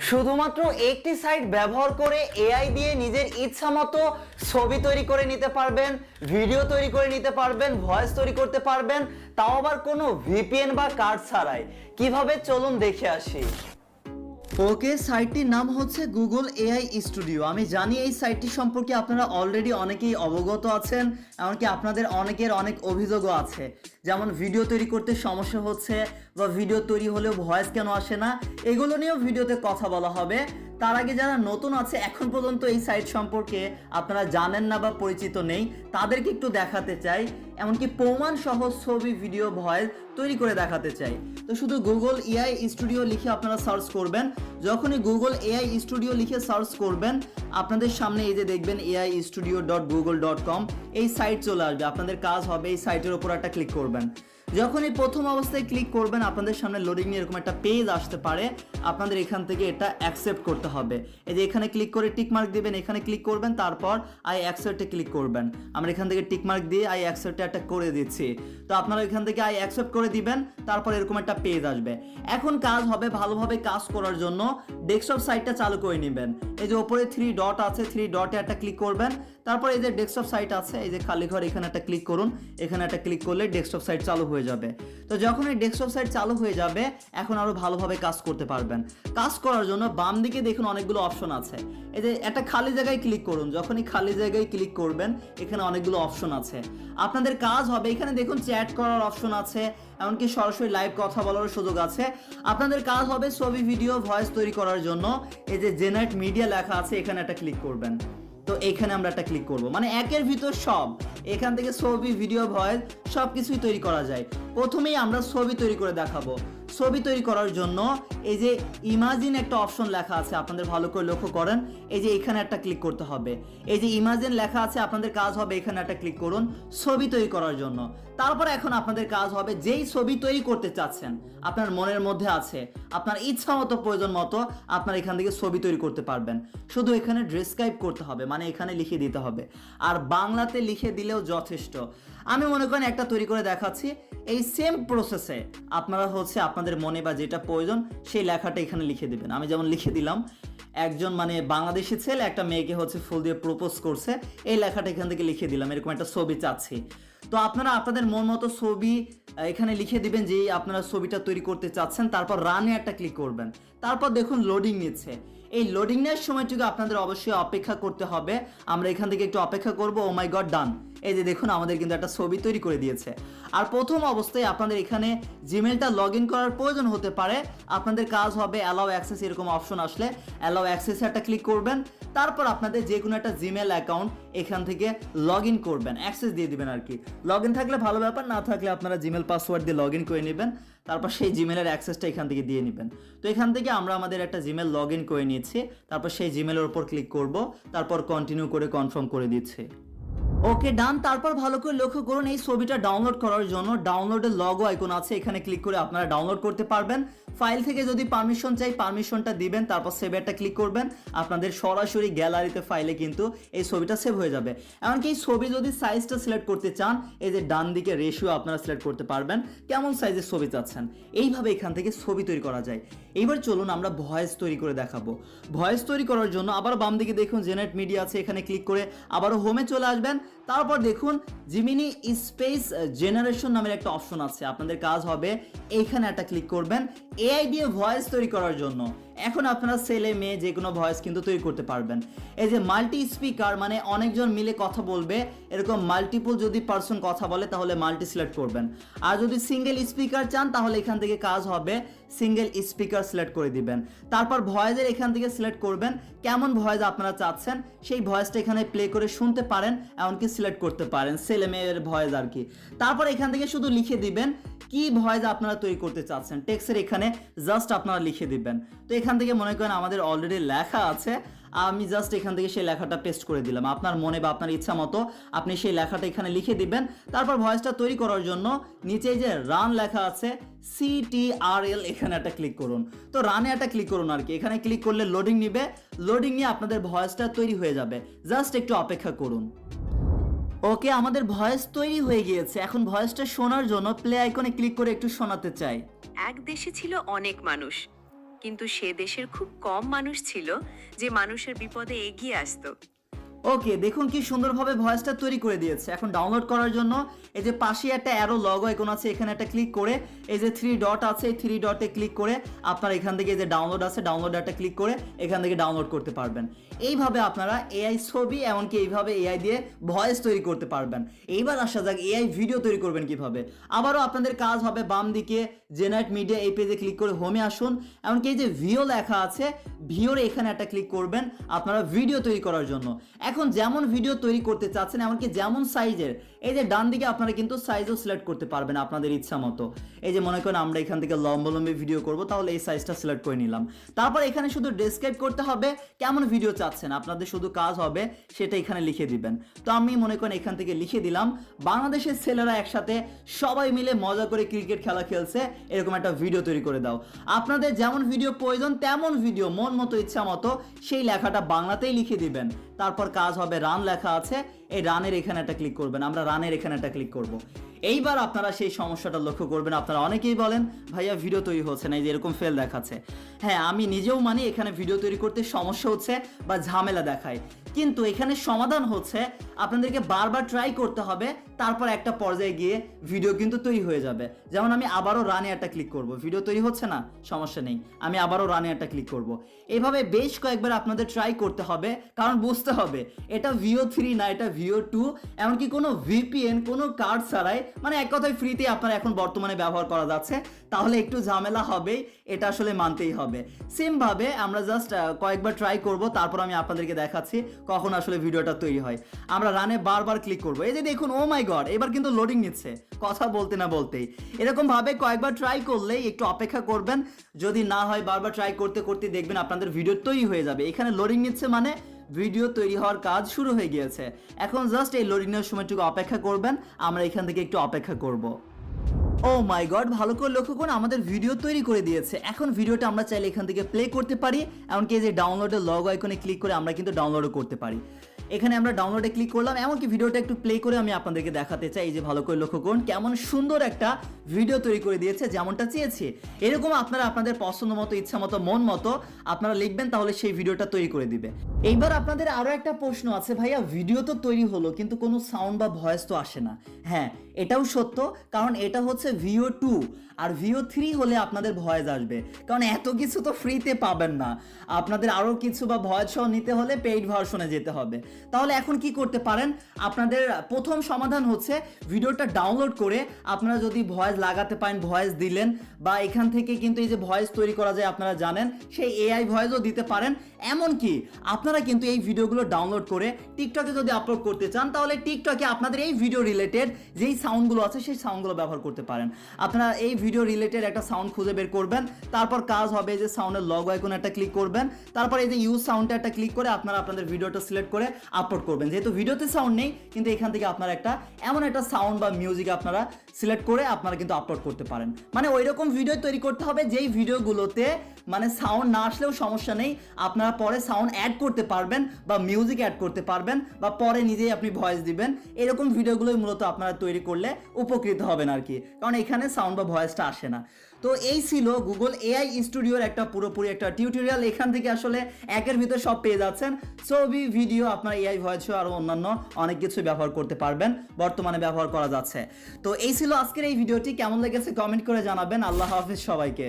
শুধুমাত্র একটি সাইট ব্যবহার করে এআই দিয়ে নিজের ইচ্ছা মতো ছবি তৈরি করে নিতে পারবেন, ভিডিও তৈরি করে নিতে পারবেন, ভয়েস তৈরি করতে পারবেন, তাও আবার কোনো ভিপিএন বা কার্ড ছাড়াই। কিভাবে চলুন দেখে আসি। ওকে, সাইটটির নাম হচ্ছে গুগল এআই স্টুডিও। আমি জানি এই সাইটটি সম্পর্কে আপনারা অলরেডি অনেকেই অবগত আছেন, এমনকি আপনাদের অনেকের অনেক অভিযোগও আছে, যেমন ভিডিও তৈরি করতে সমস্যা হচ্ছে বা ভিডিও তৈরি হলেও ভয়েস কেন আসে না, এগুলো নিয়েও ভিডিওতে কথা বলা হবে। তার আগে যারা নতুন আছে, এখন পর্যন্ত এই সাইট সম্পর্কে আপনারা জানেন না বা পরিচিত নেই, তাদেরকে একটু দেখাতে চাই, এমনকি প্রমাণ সহ ছবি, ভিডিও, ভয়েস তৈরি করে দেখাতে চাই। তো শুধু গুগল এআই স্টুডিও লিখে আপনারা সার্চ করবেন। যখনই গুগল এআই স্টুডিও লিখে সার্চ করবেন, আপনাদের সামনে এই যে দেখবেন aistudio.google.com, এই সাইট চলে আসবে। আপনাদের কাজ হবে এই সাইটের উপর একটা ক্লিক করবেন। যখন এই প্রথম অবস্থায় ক্লিক করবেন, আপনাদের সামনে লোডিং নিয়ে এরকম একটা পেজ আসতে পারে। আপনাদের এখান থেকে এটা অ্যাকসেপ্ট করতে হবে। এই যে এখানে ক্লিক করে টিক মার্ক দিবেন, এখানে ক্লিক করবেন, তারপর আই অ্যাকসেপ্টে ক্লিক করবেন। আমরা এখান থেকে টিক মার্ক দিয়ে আই অ্যাকসেপ্টে একটা করে দিচ্ছি। তো আপনারা এখান থেকে আই অ্যাকসেপ্ট করে দিবেন, তারপর এরকম একটা পেজ আসবে। এখন কাজ হবে, ভালোভাবে কাজ করার জন্য ডেস্কটপ সাইটটা চালু করে নেবেন। এই যে উপরে 3 ডট আছে, 3 ডটে একটা ক্লিক করবেন, তারপর এই যে ডেস্কটপ সাইট আছে, এই যে খালি ঘর, এখানে একটা ক্লিক করুন। এখানে একটা ক্লিক করলে ডেস্কটপ সাইট চালু হয়ে যাবে। তো যখন এই ডেস্কটপ সাইট চালু হয়ে যাবে, এখন আরো ভালোভাবে কাজ করতে পারবেন। কাজ করার জন্য বাম দিকে দেখুন অনেকগুলো অপশন আছে। এই যে একটা খালি জায়গায় ক্লিক করুন। যখনই খালি জায়গায় ক্লিক করবেন, এখানে অনেকগুলো অপশন আছে। আপনাদের কাজ হবে, এখানে দেখুন চ্যাট করার অপশন আছে, এমনকি সরাসরি লাইভ কথা বলার সুযোগ আছে। আপনাদের কাজ হবে ছবি, ভিডিও, ভয়েস তৈরি করার জন্য এই যে জেনারেট মিডিয়া লেখা আছে, এখানে একটা ক্লিক করবেন। তো এখানে আমরা একটা ক্লিক করব, মানে একের ভিতর সব। এখান থেকে ছবি, ভিডিও, ভয়েস সব কিছুই তৈরি করা যায়। প্রথমেই আমরা ছবি তৈরি করে দেখাবো। ছবি তৈরি করার জন্য এই যে ইমাজিন একটা অপশন লেখা আছে, আপনাদের ভালো করে লক্ষ্য করেন। এই যে এখানে একটা ক্লিক করতে হবে। এই যে ইমাজিন লেখা আছে, আপনাদের কাজ হবে এখানে একটা ক্লিক করুন ছবি তৈরি করার জন্য। তারপর এখন আপনাদের কাজ হবে, যেই ছবি তৈরি করতে চাচ্ছেন, আপনার মনের মধ্যে আছে, আপনার ইচ্ছা মতো, প্রয়োজন মতো আপনার এখান থেকে ছবি তৈরি করতে পারবেন। শুধু এখানে ডেসক্রাইব করতে হবে, মানে এখানে লিখে দিতে হবে, আর বাংলাতে লিখে দিলেও যথেষ্ট। আমি মনে করেন একটা তৈরি করে দেখাচ্ছি। এই সেম প্রসেসে আপনারা হচ্ছে আপনাদের মনে বা যেটা প্রয়োজন সেই লেখাটা এখানে লিখে দিবেন। আমি যেমন লিখে দিলাম, একজন মানে বাংলাদেশি ছেলে একটা মেয়েকে হচ্ছে ফুল দিয়ে প্রপোজ করছে, এই লেখাটা এখান থেকে লিখে দিলাম। এরকম একটা ছবি চাচ্ছি। তো আপনারা আপনাদের মন মতো ছবি এখানে লিখে দিবেন যে আপনারা ছবিটা তৈরি করতে চাচ্ছেন, তারপর রানে একটা ক্লিক করবেন। তারপর দেখুন লোডিং নিচ্ছে। এই লোডিং নেওয়ার সময়টুকু আপনাদের অবশ্যই অপেক্ষা করতে হবে। আমরা এখান থেকে একটু অপেক্ষা করব। ও মাই গড, ডান। এই যে দেখুন আমাদের কিন্তু একটা ছবি তৈরি করে দিয়েছে। আর প্রথম অবস্থায় আপনাদের এখানে জিমেলটা লগ ইন করার প্রয়োজন হতে পারে। আপনাদের কাজ হবে অ্যালাউ অ্যাক্সেস, এরকম অপশন আসলে অ্যালাউ অ্যাক্সেসে একটা ক্লিক করবেন। তারপর আপনাদের যে কোনো একটা জিমেল অ্যাকাউন্ট এখান থেকে লগ ইন করবেন, অ্যাক্সেস দিয়ে দিবেন আর কি। লগ ইন থাকলে ভালো ব্যাপার, না থাকলে আপনারা জিমেল পাসওয়ার্ড দিয়ে লগ ইন করে নেবেন। তারপর সেই জিমেলের অ্যাক্সেসটা এখান থেকে দিয়ে নেবেন। তো এখান থেকে আমরা আমাদের একটা জিমেল লগ ইন করে নিয়েছি। তারপর সেই জিমেলের উপর ক্লিক করব, তারপর কন্টিনিউ করে কনফার্ম করে দিচ্ছি। ওকে, ডান। তারপর ভালো করে লক্ষ্য করুন, এই ছবিটা ডাউনলোড করার জন্য ডাউনলোডের লগো আইকন আছে, এখানে ক্লিক করে আপনারা ডাউনলোড করতে পারবেন। ফাইল থেকে যদি পারমিশন চাই, পারমিশনটা দিবেন, তারপর সেভে একটা ক্লিক করবেন। আপনাদের সরাসরি গ্যালারিতে ফাইলে কিন্তু এই ছবিটা সেভ হয়ে যাবে। এমনকি এই ছবি যদি সাইজটা সিলেক্ট করতে চান, এই যে ডান দিকে রেশিও আপনারা সিলেক্ট করতে পারবেন, কেমন সাইজের ছবি চাচ্ছেন। এইভাবে এখান থেকে ছবি তৈরি করা যায়। এইবার চলুন আমরা ভয়েস তৈরি করে দেখাবো। ভয়েস তৈরি করার জন্য আবার বাম দিকে দেখুন জেনারেট মিডিয়া আছে, এখানে ক্লিক করে আবারও হোমে চলে আসবেন। তারপর দেখুন জিমিনি স্পেস জেনারেশন নামের একটা অপশন আছে। আপনাদের কাজ হবে এইখানে একটা ক্লিক করবেন এআই দিয়ে ভয়েস তৈরি করার জন্য। এখন আপনারা ছেলে মেয়ে যে কোনো ভয়েস কিন্তু তৈরি করতে পারবেন। এই যে মাল্টি স্পিকার, মানে অনেকজন মিলে কথা বলবে, এরকম মাল্টিপল যদি পারসন কথা বলে তাহলে মাল্টি সিলেক্ট করবেন। আর যদি সিঙ্গেল স্পিকার চান তাহলে এখান থেকে কাজ হবে সিঙ্গেল স্পিকার সিলেক্ট করে দিবেন। তারপর ভয়েসের এখান থেকে সিলেক্ট করবেন কেমন ভয়েস আপনারা চাচ্ছেন, সেই ভয়েসটা এখানে প্লে করে শুনতে পারেন, এমনকি সিলেক্ট করতে পারেন ছেলে মেয়ের ভয়েস আর কি। তারপর এখান থেকে শুধু লিখে দিবেন কি ভয়েস আপনারা তৈরি করতে চাচ্ছেন, টেক্সটের এখানে জাস্ট আপনারা লিখে দিবেন। তো এখান থেকে মনে করেন আমাদের অলরেডি লেখা আছে, আমি জাস্ট এখান থেকে সেই লেখাটা পেস্ট করে দিলাম। আপনার মনে বা আপনার ইচ্ছা মতো আপনি সেই লেখাটা এখানে লিখে দিবেন। তারপর ভয়েসটা তৈরি করার জন্য নিচে যে রান লেখা আছে, CTRL, এখানে একটা ক্লিক করুন। তো রানে একটা ক্লিক করুন আর কি। এখানে ক্লিক করলে লোডিং নিবে, লোডিং নিয়ে আপনাদের ভয়েসটা তৈরি হয়ে যাবে। জাস্ট একটু অপেক্ষা করুন। ওকে, আমাদের ভয়েস তৈরি হয়ে গিয়েছে। এখন ভয়েসটা শোনার জন্য প্লে আইকনে ক্লিক করে একটু শোনাতে চাই। এক দেশে ছিল অনেক মানুষ, কিন্তু সে দেশের খুব কম মানুষ ছিল যে মানুষের বিপদে এগিয়ে আসতো। ওকে, দেখুন কি সুন্দরভাবে ভয়েসটা তৈরি করে দিয়েছে। এখন ডাউনলোড করার জন্য এই যে পাশে একটা অ্যারো লগো আইকন আছে, এখানে একটা ক্লিক করে এই যে 3 ডট আছে, এই 3 ডটে ক্লিক করে আপনারা এখান থেকে এই যে ডাউনলোড আছে, ডাউনলোড একটা ক্লিক করে এখান থেকে ডাউনলোড করতে পারবেন। এইভাবে আপনারা এআই ছবি এমনকি এইভাবে এআই দিয়ে ভয়েস তৈরি করতে পারবেন। এইবার আসা যাক এআই ভিডিও তৈরি করবেন কিভাবে। আবারও আপনাদের কাজ হবে বাম দিকে জেনারেট মিডিয়া এই পেজে ক্লিক করে হোমে আসুন, এমনকি এই যে ভিও লেখা আছে, ভিওর এখানে একটা ক্লিক করবেন আপনারা ভিডিও তৈরি করার জন্য। এখন যেমন ভিডিও তৈরি করতে চাচ্ছেন এমনকি যেমন সাইজের, এই যে ডান দিকে আপনারা কিন্তু সাইজও সিলেক্ট করতে পারবেন আপনাদের ইচ্ছা মতো। এই যে মনে করেন আমরা এখান থেকে লম্বালম্বি ভিডিও করব, তাহলে এই সাইজটা সিলেক্ট করে নিলাম। তারপর এখানে শুধু ডেসক্রাইব করতে হবে কেমন ভিডিও চাচ্ছেন, আপনাদের শুধু কাজ হবে সেটা এখানে লিখে দিবেন। তো আমি মনে করেন এখান থেকে লিখে দিলাম বাংলাদেশের ছেলেরা একসাথে সবাই মিলে মজা করে ক্রিকেট খেলা খেলছে, এরকম একটা ভিডিও তৈরি করে দাও। আপনাদের যেমন ভিডিও প্রয়োজন তেমন ভিডিও মন মতো ইচ্ছা মতো সেই লেখাটা বাংলাতেই লিখে দিবেন। তারপর কাজ হবে রান লেখা আছে, এই রানের এখানে একটা ক্লিক করবেন, আমরা রানের এখানে একটা ক্লিক করব। এইবার আপনারা সেই সমস্যাটা লক্ষ্য করবেন, আপনারা অনেকেই বলেন ভাইয়া ভিডিও তৈরি হচ্ছে না, এই যে এরকম ফেল দেখাচ্ছে। হ্যাঁ, আমি নিজেও মানি এখানে ভিডিও তৈরি করতে সমস্যা হচ্ছে বা ঝামেলা দেখায়, কিন্তু এখানে সমাধান হচ্ছে আপনাদেরকে বারবার ট্রাই করতে হবে, তারপর একটা পর্যায়ে গিয়ে ভিডিও কিন্তু তৈরি হয়ে যাবে। যেমন আমি আবারও রানে একটা ক্লিক করব, ভিডিও তৈরি হচ্ছে না, সমস্যা নেই, আমি আবারও রানে একটা ক্লিক করব। এইভাবে বেশ কয়েকবার আপনাদের ট্রাই করতে হবে, কারণ বুঝতে হবে এটা VO3 না, এটা VO2, এমনকি কোনো VPN কোনো কার্ড ছাড়াই, মানে এক কথায় ফ্রিতে আপনারা এখন বর্তমানে ব্যবহার করা যাচ্ছে। তাহলে একটু ঝামেলা হবেই, এটা আসলে মানতেই হবে। সেমভাবে আমরা জাস্ট কয়েকবার ট্রাই করব, তারপর আমি আপনাদেরকে দেখাচ্ছি কখন আসলে ভিডিওটা তৈরি হয়। আমরা রানে বারবার ক্লিক করব, এই যে দেখুন, ও মাই গড, এবার কিন্তু লোডিং নিচ্ছে কথা বলতে না বলতেই। এরকম ভাবে কয়েকবার ট্রাই করলেই একটু অপেক্ষা করবেন, যদি না হয় বারবার ট্রাই করতে করতে দেখবেন আপনাদের ভিডিও তৈরি হয়ে যাবে। এখানে লোডিং নিচ্ছে মানে ভিডিও তৈরি হওয়ার কাজ শুরু হয়ে গিয়েছে। এখন জাস্ট এই লোডিং এর সময়টুকু অপেক্ষা করবেন, আমরা এখান থেকে একটু অপেক্ষা করব। ও মাই গড, ভালো করে লক্ষ্য করুন আমাদের ভিডিও তৈরি করে দিয়েছে। এখন ভিডিওটা আমরা চাইলে এখান থেকে প্লে করতে পারি, এমনকি এই যে ডাউনলোডের লগো আইকনে ক্লিক করে আমরা কিন্তু ডাউনলোডও করতে পারি। এখানে আমরা ডাউনলোডে ক্লিক করলাম, এমনকি ভিডিওটা একটু প্লে করে আমি আপনাদেরকে দেখাতে চাই। এই যে ভালো করে লক্ষ্য করুন কেমন সুন্দর একটা ভিডিও তৈরি করে দিয়েছে, যেমনটা চেয়েছি। এরকম আপনারা আপনাদের পছন্দ মতো ইচ্ছা মতো মন মতো আপনারা লিখবেন, তাহলে সেই ভিডিওটা তৈরি করে দিবে। এইবার আপনাদের আরো একটা প্রশ্ন আছে, ভাইয়া ভিডিও তো তৈরি হলো কিন্তু কোনো সাউন্ড বা ভয়েস তো আসে না। হ্যাঁ, এটাও সত্য, কারণ এটা হচ্ছে VO2, আর VO3 হলে আপনাদের ভয়েস আসবে, কারণ এত কিছু তো ফ্রিতে পাবেন না, আপনাদের আরও কিছু বা ভয়েস সহ নিতে হলে পেইড ভার্সনে যেতে হবে। তাহলে এখন কি করতে পারেন, আপনাদের প্রথম সমাধান হচ্ছে ভিডিওটা ডাউনলোড করে আপনারা যদি ভয়েস লাগাতে পারেন, ভয়েস দিলেন, বা এখান থেকে কিন্তু এই যে ভয়েস তৈরি করা যায় আপনারা জানেন, সেই AI ভয়েসও দিতে পারেন। এমনকি আপনারা কিন্তু এই ভিডিওগুলো ডাউনলোড করে টিকটকে যদি আপলোড করতে চান, তাহলে টিকটকে আপনাদের এই ভিডিও রিলেটেড যেই সাউন্ডগুলো আছে সেই সাউন্ডগুলো ব্যবহার করতে পারেন। আপনারা এই ভিডিও রিলেটেড একটা সাউন্ড খুঁজে বের করবেন, তারপর কাজ হবে যে সাউন্ডের লগো আইকনে একটা ক্লিক করবেন, তারপর এই যে ইউজ সাউন্ডটা একটা ক্লিক করে আপনারা আপনাদের ভিডিওটা সিলেক্ট করে আপলোড করবেন। যেহেতু ভিডিওতে সাউন্ড নেই, কিন্তু এখান থেকে আপনারা একটা এমন একটা সাউন্ড বা মিউজিক আপনারা সিলেক্ট করে আপনারা কিন্তু আপলোড করতে পারেন। মানে ওই রকম ভিডিও তৈরি করতে হবে যেই ভিডিওগুলোতে মানে সাউন্ড না আসলেও সমস্যা নেই, আপনারা পরে সাউন্ড অ্যাড করতে পারবেন বা মিউজিক অ্যাড করতে পারবেন, বা পরে নিজেই আপনি ভয়েস দিবেন। এরকম ভিডিওগুলোই মূলত আপনারা তৈরি করলে উপকৃত হবেন আর কি, কারণ এখানে সাউন্ড বা ভয়েসটা আসে না। তো এই ছিল গুগল AI স্টুডিওর একটা পুরোপুরি একটা টিউটোরিয়াল। এখান থেকে আসলে একের ভিতর সব পেয়ে যাচ্ছেন, ছবি, ভিডিও, আপনার AI ভয়েস আরও অন্যান্য অনেক কিছু ব্যবহার করতে পারবেন, বর্তমানে ব্যবহার করা যাচ্ছে। তো এই ছিল আজকের এই ভিডিওটি, কেমন লেগেছে কমেন্ট করে জানাবেন। আল্লাহ হাফিজ সবাইকে।